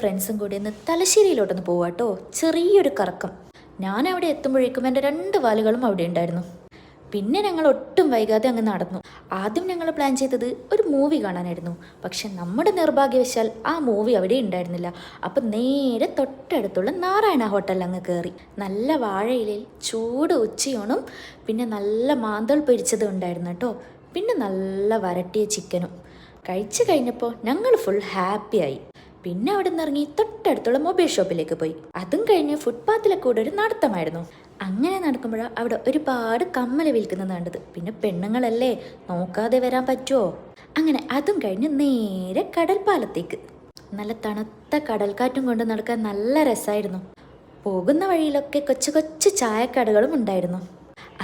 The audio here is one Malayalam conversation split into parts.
ഫ്രണ്ട്സും കൂടി ഒന്ന് തലശ്ശേരിയിലോട്ടൊന്ന് പോവാട്ടോ. ചെറിയൊരു കറക്കം. ഞാൻ അവിടെ എത്തുമ്പോഴേക്കും എൻ്റെ 2 വാലുകളും അവിടെ ഉണ്ടായിരുന്നു. പിന്നെ ഞങ്ങൾ ഒട്ടും വൈകാതെ അങ്ങ് നടന്നു. ആദ്യം ഞങ്ങൾ പ്ലാൻ ചെയ്തത് ഒരു മൂവി കാണാനായിരുന്നു. പക്ഷെ നമ്മുടെ നിർഭാഗ്യവശാൽ ആ മൂവി അവിടെ ഉണ്ടായിരുന്നില്ല. അപ്പം നേരെ തൊട്ടടുത്തുള്ള നാരായണ ഹോട്ടലിൽ അങ്ങ് കയറി. നല്ല വാഴയിലയിൽ ചൂട് ഉച്ചയൂണും പിന്നെ നല്ല മാന്തൾ പൊരിച്ചതും ഉണ്ടായിരുന്നു കേട്ടോ. പിന്നെ നല്ല വരട്ടിയ ചിക്കനും കഴിച്ചു കഴിഞ്ഞപ്പോൾ ഞങ്ങൾ ഫുൾ ഹാപ്പിയായി. പിന്നെ അവിടെ നിന്ന് ഇറങ്ങി തൊട്ടടുത്തുള്ള മൊബൈൽ ഷോപ്പിലേക്ക് പോയി. അതും കഴിഞ്ഞ് ഫുട്പാത്തിലെ കൂടെ ഒരു നടത്തമായിരുന്നു. അങ്ങനെ നടക്കുമ്പോഴാണ് അവിടെ ഒരുപാട് കമ്മൽ വിൽക്കുന്നത് കണ്ടത്. പിന്നെ പെണ്ണുങ്ങളല്ലേ, നോക്കാതെ വരാൻ പറ്റുമോ? അങ്ങനെ അതും കഴിഞ്ഞ് നേരെ കടൽപ്പാലത്തേക്ക്. നല്ല തണുത്ത കടൽക്കാറ്റും കൊണ്ട് നടക്കാൻ നല്ല രസമായിരുന്നു. പോകുന്ന വഴിയിലൊക്കെ കൊച്ചു കൊച്ചു ചായക്കടകളും ഉണ്ടായിരുന്നു.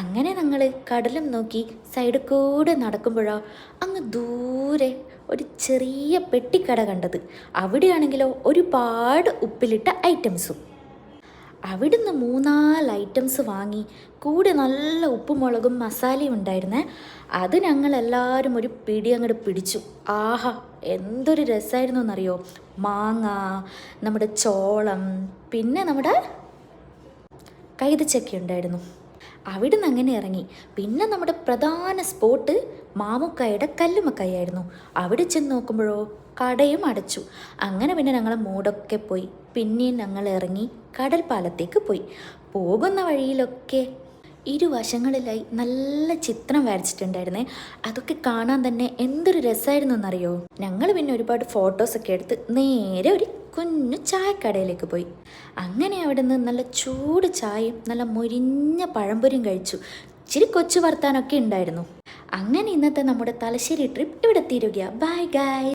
അങ്ങനെ ഞങ്ങൾ കടലും നോക്കി സൈഡിൽ കൂടെ നടക്കുമ്പോഴോ അങ്ങ് ദൂരെ ഒരു ചെറിയ പെട്ടിക്കട കണ്ടത്. അവിടെയാണെങ്കിലോ ഒരുപാട് ഉപ്പിലിട്ട ഐറ്റംസും. അവിടുന്ന് 3-4 ഐറ്റംസ് വാങ്ങി. കൂടെ നല്ല ഉപ്പും മുളകും മസാലയും ഉണ്ടായിരുന്നേ. അത് ഞങ്ങളെല്ലാവരും ഒരു പിടി അങ്ങോട്ട് പിടിച്ചു. ആഹാ, എന്തൊരു രസമായിരുന്നു എന്നറിയോ. മാങ്ങ, നമ്മുടെ ചോളം, പിന്നെ നമ്മുടെ കൈതച്ചക്ക ഉണ്ടായിരുന്നു. അവിടുന്ന് അങ്ങനെ ഇറങ്ങി. പിന്നെ നമ്മുടെ പ്രധാന സ്പോട്ട് മാമുക്കായുടെ കല്ലുമ്മക്കായായിരുന്നു. അവിടെ ചെന്ന് നോക്കുമ്പോഴോ കടയും അടച്ചു. അങ്ങനെ പിന്നെ ഞങ്ങളെ മൂടൊക്കെ പോയി. പിന്നെയും ഞങ്ങൾ ഇറങ്ങി കടൽപ്പാലത്തേക്ക് പോയി. പോകുന്ന വഴിയിലൊക്കെ ഇരുവശങ്ങളിലായി നല്ല ചിത്രം വരച്ചിട്ടുണ്ടായിരുന്നേ. അതൊക്കെ കാണാൻ തന്നെ എന്തൊരു രസമായിരുന്നു എന്നറിയോ. ഞങ്ങൾ പിന്നെ ഒരുപാട് ഫോട്ടോസൊക്കെ എടുത്ത് നേരെ ഒരു കുഞ്ഞു ചായക്കടയിലേക്ക് പോയി. അങ്ങനെ അവിടെ നിന്ന് നല്ല ചൂട് ചായയും നല്ല മൊരിഞ്ഞ പഴംപൊരിയും കഴിച്ചു. ഇച്ചിരി കൊച്ചു വർത്താനൊക്കെ ഉണ്ടായിരുന്നു. അങ്ങനെ ഇന്നത്തെ നമ്മുടെ തലശ്ശേരി ട്രിപ്പ് ഇവിടെ തീരുകയാണ്. Bye guys.